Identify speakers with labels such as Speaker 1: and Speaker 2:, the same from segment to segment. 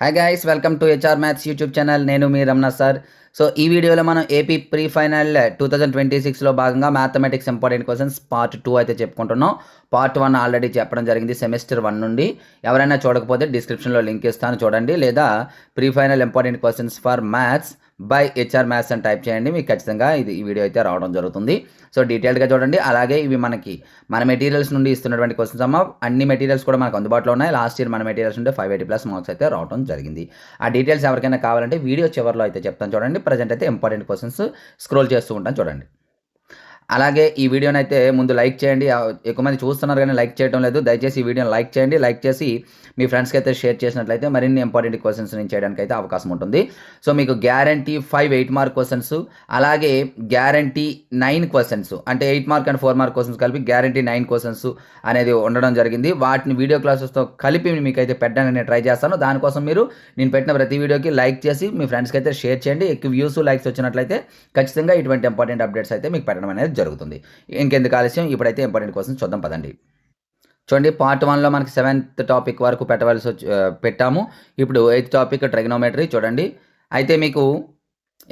Speaker 1: Hi guys welcome to HR maths YouTube channel. నేను మీ Ramana sir. So ఈ వీడియోలో మనం ఏపీ ప్రీ ఫైనల్ 2026లో భాగంగా మ్యాథమెటిక్స్ ఇంపార్టెంట్ క్వశ్చన్స్ పార్ట్ 2 అయితే చెప్పుకుంటున్నాం. పార్ట్ 1 ఆల్రెడీ చెప్పడం జరిగింది సెమిస్టర్ 1 నుండి. ఎవరైనా చూడకపోతే డిస్క్రిప్షన్లో లింక్ ఇస్తాను చూడండి, లేదా pre final important questions for maths by HR maths అని టైప్ చేయండి. మీకు ఖచ్చితంగా ఈ వీడియో అయితే రావడం జరుగుతుంది. సో డీటెయిల్డ్గా చూడండి. అలాగే ఇవి మన మెటీరియల్స్ నుండి ఇస్తున్నటువంటి క్వశ్చన్స్ అమ్మ. అన్ని మెటీరియల్స్ కూడా మనకు అందుబాటులో ఉన్నాయి. లాస్ట్ ఇయర్ మన మెటీరియల్స్ ఉంటే 580+ మార్క్స్ అయితే రావడం జరిగింది. ఆ డీటెయిల్స్ ఎవరికైనా కావాలంటే వీడియో చివరిలో అయితే చెప్తాను చూడండి. ప్రజెంట్ అయితే ఇంపార్టెంట్ క్వశ్చన్స్ స్క్రోల్ చేస్తూ ఉంటాను చూడండి. అలాగే ఈ వీడియోని అయితే ముందు లైక్ చేయండి. ఎక్కువ మంది చూస్తున్నారు కానీ లైక్ చేయడం లేదు. దయచేసి ఈ వీడియోని లైక్ చేయండి. లైక్ చేసి మీ ఫ్రెండ్స్కి అయితే షేర్ చేసినట్లయితే మరిన్ని ఇంపార్టెంట్ క్వశ్చన్స్ నేను చేయడానికి అయితే అవకాశం ఉంటుంది. సో మీకు గ్యారంటీ 5 8 మార్క్ క్వశ్చన్స్, అలాగే గ్యారంటీ 9 క్వశ్చన్స్, అంటే 8 మార్క్ అండ్ 4 మార్క్ క్వశ్చన్స్ కలిపి గ్యారంటీ 9 క్వశ్చన్స్ అనేది ఉండడం జరిగింది. వాటిని వీడియో క్లాసెస్తో కలిపి మీకైతే పెట్టడానికి నేను ట్రై చేస్తాను. దానికోసం మీరు నేను పెట్టిన ప్రతి వీడియోకి లైక్ చేసి మీ ఫ్రెండ్స్కి అయితే షేర్ చేయండి. ఎక్కువ వ్యూస్ లైక్స్ వచ్చినట్లయితే ఖచ్చితంగా ఇటువంటి ఇంపార్టెంట్ అప్డేట్స్ అయితే మీకు పెట్టడం అనేది జరుగుతుంది. ఇంకెందుకు ఆలస్యం, ఇప్పుడైతే ఇంపార్టెంట్ క్వశ్చన్స్ చూద్దాం పదండి. చూడండి, పార్ట్ 1లో మనకి 7th టాపిక్ వరకు పెట్టాము. ఇప్పుడు 8th టాపిక్ ట్రిగ్నోమెట్రీ చూడండి. అయితే మీకు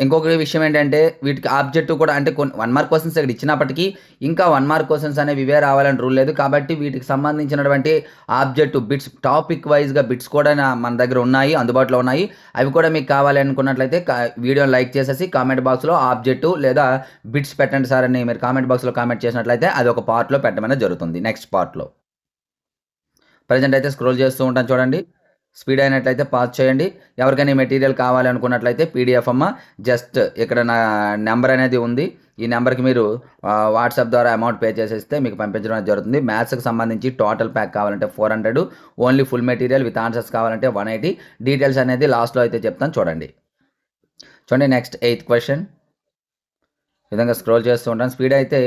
Speaker 1: ఇంకొక విషయం ఏంటంటే వీటికి ఆబ్జెక్టివ్ కూడా, అంటే కొన్ని 1 మార్క్ క్వశ్చన్స్ ఇక్కడ ఇచ్చినప్పటికీ ఇంకా 1 మార్క్ క్వశ్చన్స్ అనేవి ఇవే రావాలని రూల్ లేదు. కాబట్టి వీటికి సంబంధించినటువంటి ఆబ్జెక్టివ్ బిట్స్ టాపిక్ వైజ్గా బిట్స్ కూడా మన దగ్గర ఉన్నాయి, అందుబాటులో ఉన్నాయి. అవి కూడా మీకు కావాలి అనుకున్నట్లయితే వీడియోని లైక్ చేసేసి కామెంట్ బాక్స్లో ఆబ్జెక్టివ్ లేదా బిట్స్ పెట్టండి సార్ అని మీరు కామెంట్ బాక్స్లో కామెంట్ చేసినట్లయితే అది ఒక పార్ట్లో పెట్టడం జరుగుతుంది. నెక్స్ట్ పార్ట్లో ప్రజెంట్ అయితే స్క్రోల్ చేస్తూ ఉంటాను చూడండి. స్పీడ్ అయినట్లయితే పాస్ చేయండి. ఎవరికైనా మెటీరియల్ కావాలి అనుకున్నట్లయితే పీడిఎఫ్ అమ్మ, జస్ట్ ఇక్కడ నా నెంబర్ అనేది ఉంది. ఈ నెంబర్కి మీరు వాట్సాప్ ద్వారా అమౌంట్ పే చేసేస్తే మీకు పంపించడం జరుగుతుంది. మ్యాథ్స్కి సంబంధించి టోటల్ ప్యాక్ కావాలంటే 400, only full material with answers కావాలంటే 180. డీటెయిల్స్ అనేది లాస్ట్లో అయితే చెప్తాను చూడండి. Next 8th question. ఈ విధంగా స్క్రోల్ చేస్తూ ఉంటాను. స్పీడ్ అయితే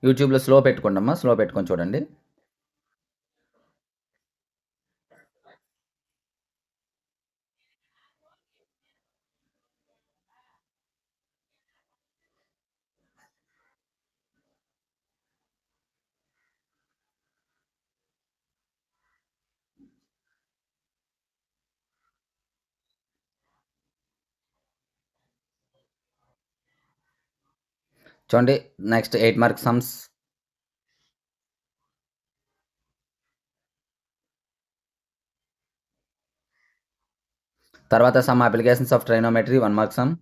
Speaker 1: యూట్యూబ్లో స్లో పెట్టుకోండి, స్లో పెట్టుకొని చూడండి. చూడండి, నెక్స్ట్ 8 మార్క్ సమ్స్. తర్వాత some applications of trigonometry 1 mark sum.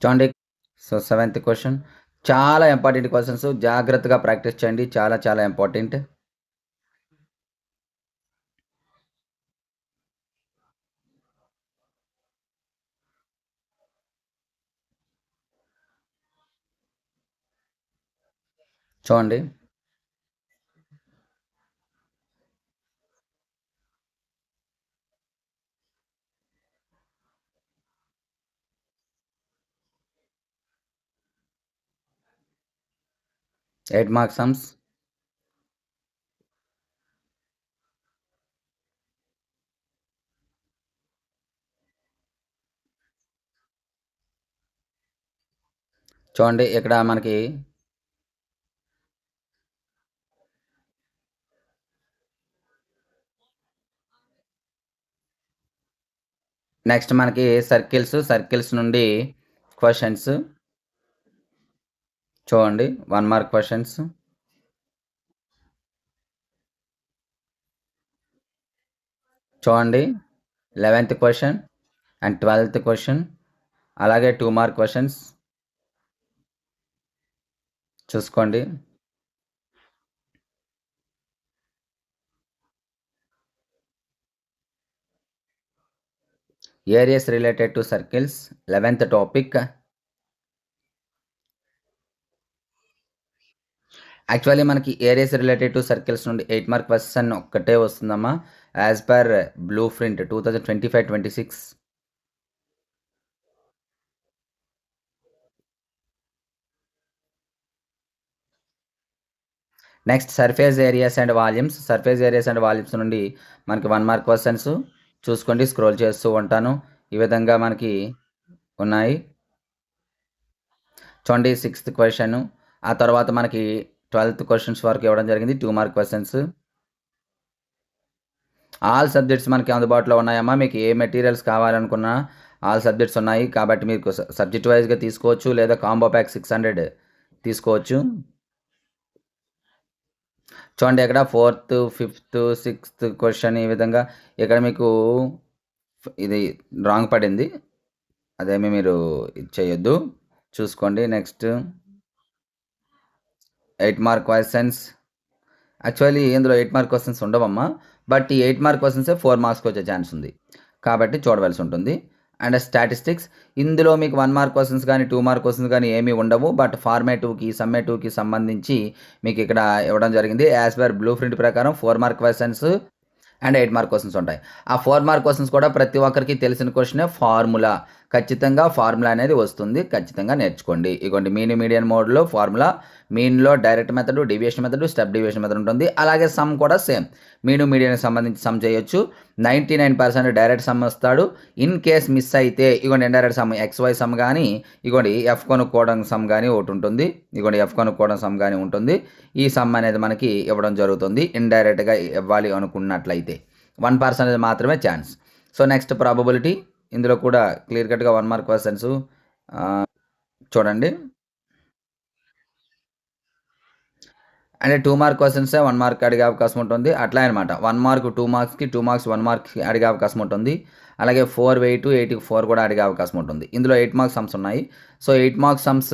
Speaker 1: చూడండి, సో 7th క్వశ్చన్. చాలా ఇంపార్టెంట్ క్వశ్చన్స్, జాగ్రత్తగా ప్రాక్టీస్ చేయండి. చాలా చాలా ఇంపార్టెంట్. చూడండి, ఎయిట్ మార్క్ సమ్స్. చూడండి, ఇక్కడ మనకి నెక్స్ట్ మనకి సర్కిల్స్ నుండి క్వశ్చన్స్ చూడండి. 1 మార్క్ క్వశ్చన్స్. చూడండి, 11th question and 12th question, అలాగే 2 మార్క్ క్వశ్చన్స్ చూసుకోండి. Areas related to circles 11th topic. Actually మనకి ఏరియాస్ రిలేటెడ్ టు సర్కిల్స్ నుండి 8 మార్క్ క్వశ్చన్ ఒక్కటే వస్తుందమ్మా, as per blue print 2025-26. Next surface areas and volumes నుండి మనకి 1 mark questions చూసుకోండి. Scroll చేస్తూ ఉంటాను. ఈ విధంగా మనకి ఉన్నాయి. చూడండి, 6th క్వశ్చన్. ఆ తర్వాత మనకి 12th క్వశ్చన్స్ వరకు ఇవ్వడం జరిగింది. 2 మార్క్ క్వశ్చన్స్. ఆల్ సబ్జెక్ట్స్ మనకి అందుబాటులో ఉన్నాయమ్మా. మీకు ఏ మెటీరియల్స్ కావాలనుకున్నా ఆల్ సబ్జెక్ట్స్ ఉన్నాయి. కాబట్టి మీకు సబ్జెక్ట్ వైస్‌గా తీసుకోవచ్చు లేదా కాంబో ప్యాక్ 600 తీసుకోవచ్చు. చూడండి ఇక్కడ 4th, 5th, 6th క్వశ్చన్ ఈ విధంగా ఇక్కడ మీకు ఇది రాంగ్ పడింది. అదేమి మీరు ఇది చేయొద్దు. చూసుకోండి. Next 8 mark questions. యాక్చువల్లీ ఇందులో 8 మార్క్ క్వశ్చన్స్ ఉండవమ్మా. బట్ ఈ 8 మార్క్ క్వశ్చన్సే 4 మార్క్స్‌కి వచ్చే ఛాన్స్ ఉంది. కాబట్టి చూడవలసి ఉంటుంది. అండ్ స్టాటిస్టిక్స్ ఇందులో మీకు 1 మార్క్ క్వశ్చన్స్ కానీ 2 మార్క్ క్వశ్చన్స్ కానీ ఏమీ ఉండవు. బట్ ఫార్మేటివ్‌కి, సమ్మేటివ్‌కి సంబంధించి మీకు ఇక్కడ ఇవ్వడం జరిగింది. యాజ్ పర్ బ్లూ ప్రింట్ ప్రకారం 4 mark questions and 8 mark questions ఉంటాయి. ఆ 4 మార్క్ క్వశ్చన్స్ కూడా ప్రతి ఒక్కరికి తెలిసిన క్వశ్చనే ఫార్ములా. ఖచ్చితంగా ఫార్ములా అనేది వస్తుంది. ఖచ్చితంగా నేర్చుకోండి. ఇగోండి మీన్, మీడియన్ మోడ్‌లో ఫార్ములా, మీన్‌లో direct method, deviation method, step deviation method ఉంటుంది. అలాగే సమ్ కూడా సేమ్. మీన్, మీడియన్‌కి సంబంధించి సమ్ చేయొచ్చు. 99% డైరెక్ట్ సమ్ వస్తాడు. ఇన్ కేస్ మిస్ అయితే ఇగోండి ఇండైరెక్ట్ సమ్, XY సమ్ గానీ, ఇగోండి F కనుక్కోవడం సమ్ గానీ ఒకటి ఉంటుంది. ఇగోండి F కనుక్కోవడం సమ్ గానీ ఉంటుంది. ఈ సమ్ అనేది మనకి ఇవ్వడం జరుగుతుంది. ఇండైరెక్ట్‌గా ఇవ్వాలి అనుకున్నట్లయితే 1% మాత్రమే ఛాన్స్. So next probability. ఇందులో కూడా క్లియర్ కట్‌గా 1 మార్క్ క్వశ్చన్స్ చూడండి. అంటే 2 మార్క్ క్వశ్చన్సే 1 మార్క్ అడిగే అవకాశం ఉంటుంది. అట్లా అనమాట. 1 మార్క్ 2 మార్క్స్‌కి, 2 మార్క్స్ 1 మార్క్‌కి అడిగే అవకాశం ఉంటుంది. అలాగే 4 8, 8కి 4 కూడా అడిగే అవకాశం ఉంటుంది. ఇందులో 8 మార్క్స్ సమ్స్ ఉన్నాయి. సో 8 మార్క్స్ సమ్స్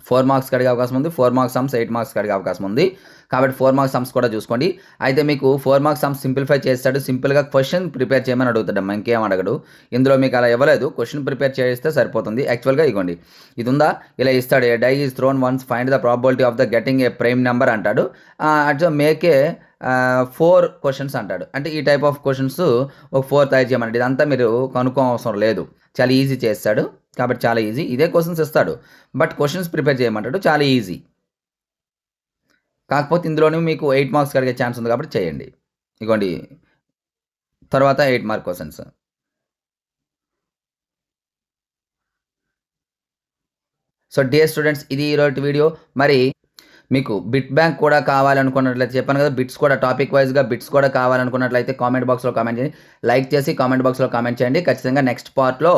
Speaker 1: 4 మార్క్స్‌కి అడిగే అవకాశం ఉంది. 4 మార్క్స్ సమ్స్ 8 మార్క్స్‌కి అడిగే అవకాశం ఉంది. కాబట్టి 4 మార్క్స్ సమ్స్ కూడా చూసుకోండి. అయితే మీకు 4 మార్క్స్ సమ్స్ సింప్లిఫై చేస్తాడు. సింపుల్‌గా క్వెషన్ ప్రిపేర్ చేయమని అడుగుతాడమ్మా. ఇంకేం అడగడు. ఇందులో మీకు అలా ఇవ్వలేదు. క్వెషన్ ప్రిపేర్ చేస్తే సరిపోతుంది. యాక్చువల్‌గా ఇగోండి ఇది ఉందా? ఇలా ఇస్తాడు. A die is thrown once find the probability of the getting a prime number అంటాడు. అట్లా మేక్ ఏ 4 క్వెషన్స్ అంటాడు. అంటే ఈ టైప్ ఆఫ్ క్వెషన్స్ ఒక 4 తయారు చేయమన్నాడు. ఇదంతా మీరు కనుక్కోవసరం లేదు. చాలా ఈజీ చేస్తాడు. కాబట్టి చాలా ఈజీ. ఇదే క్వెషన్స్ ఇస్తాడు. బట్ క్వెషన్స్ ప్రిపేర్ చేయమంటాడు. చాలా ఈజీ. కాకపోతే ఇందులోనే మీకు 8 మార్క్స్‌కి అడిగే ఛాన్స్ ఉంది కాబట్టి చేయండి. ఇగోండి తర్వాత 8 mark questions. So dear students ఇది ఈరోజు వీడియో. మరి మీకు బిట్ బ్యాంక్ కూడా కావాలనుకున్నట్లయితే చెప్పాను కదా, బిట్స్ కూడా టాపిక్ వైజ్‌గా బిట్స్ కూడా కావాలనుకున్నట్లయితే కామెంట్ బాక్స్‌లో కామెంట్ చేయండి. లైక్ చేసి కామెంట్ బాక్స్‌లో కామెంట్ చేయండి. ఖచ్చితంగా నెక్స్ట్ పార్ట్‌లో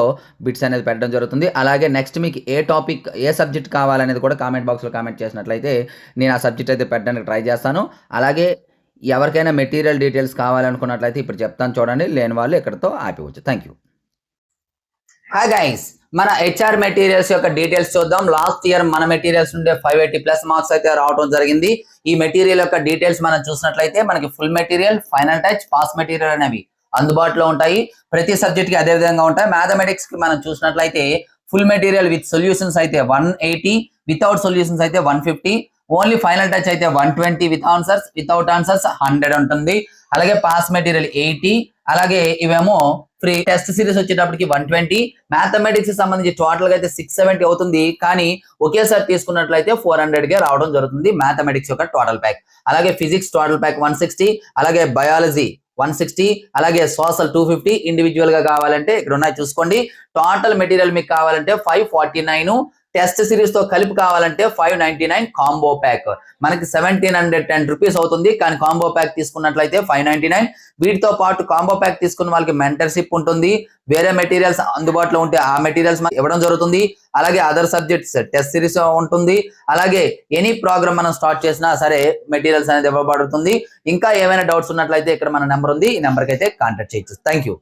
Speaker 1: బిట్స్ అనేది పెట్టడం జరుగుతుంది. అలాగే నెక్స్ట్ మీకు ఏ టాపిక్, ఏ సబ్జెక్ట్ కావాలనేది కూడా కామెంట్ బాక్స్‌లో కామెంట్ చేసినట్లయితే నేను ఆ సబ్జెక్ట్ అయితే పెట్టడానికి ట్రై చేస్తాను. అలాగే ఎవరికైనా మెటీరియల్ డీటెయిల్స్ కావాలనుకున్నట్లయితే ఇప్పుడు చెప్తాను చూడండి. లేని వాళ్ళు ఇక్కడితో ఆపేయవచ్చు. Thank you. హాయ్ గైస్, మన హెచ్ఆర్ మెటీరియల్స్ యొక్క డీటెయిల్స్ చూద్దాం. లాస్ట్ ఇయర్ మన మెటీరియల్స్ నుండే 580+ మార్క్స్ అయితే రావడం జరిగింది. ఈ మెటీరియల్ యొక్క డీటెయిల్స్ మనం చూసినట్లయితే మనకి full material, final touch, pass material అనేవి అందుబాటులో ఉంటాయి. ప్రతి సబ్జెక్ట్ కి అదే విధంగా ఉంటాయి. మ్యాథమెటిక్స్ కి మనం చూసినట్లయితే ఫుల్ మెటీరియల్ విత్ సొల్యూషన్స్ అయితే 180, వితౌట్ సొల్యూషన్స్ అయితే 150, ఓన్లీ ఫైనల్ టచ్ అయితే 120 విత్ ఆన్సర్స్, వితౌట్ ఆన్సర్స్ 100 ఉంటుంది. అలాగే పాస్ మెటీరియల్ 80, అలాగే ఇవేమో ఫ్రీ. టెస్ట్ సిరీస్ వచ్చేటప్పటికి 120. మ్యాథమెటిక్స్ సంబంధించి టోటల్ గా అయితే 670 అవుతుంది. కానీ ఒకేసారి తీసుకున్నట్లయితే 400 గా రావడం జరుగుతుంది మ్యాథమెటిక్స్ యొక్క టోటల్ ప్యాక్. అలాగే ఫిజిక్స్ టోటల్ ప్యాక్ 160, అలాగే బయాలజీ 160, అలాగే సోషల్ 250. ఇండివిజువల్ గా కావాలంటే ఇక్కడ ఉన్నాయి చూసుకోండి. టోటల్ మెటీరియల్ మీకు కావాలంటే 549. టెస్ట్ సిరీస్ తో కలిపి కావాలంటే 599 కాంబో ప్యాక్. మనకి 1710 రూపీస్ అవుతుంది. కానీ కాంబో ప్యాక్ తీసుకున్నట్లయితే 599. వీటితో పాటు కాంబో ప్యాక్ తీసుకున్న వాళ్ళకి మెంటర్షిప్ ఉంటుంది. వేరే మెటీరియల్స్ అందుబాటులో ఉంటే ఆ మెటీరియల్స్ ఇవ్వడం జరుగుతుంది. అలాగే అదర్ సబ్జెక్ట్స్ టెస్ట్ సిరీస్ ఉంటుంది. అలాగే ఎనీ ప్రోగ్రామ్ మనం స్టార్ట్ చేసినా సరే మెటీరియల్స్ అనేది ఇవ్వబడుతుంది. ఇంకా ఏమైనా డౌట్స్ ఉన్నట్లయితే ఇక్కడ మన నెంబర్ ఉంది. ఈ నెంబర్కి అయితే కాంటాక్ట్ చేయొచ్చు. Thank you.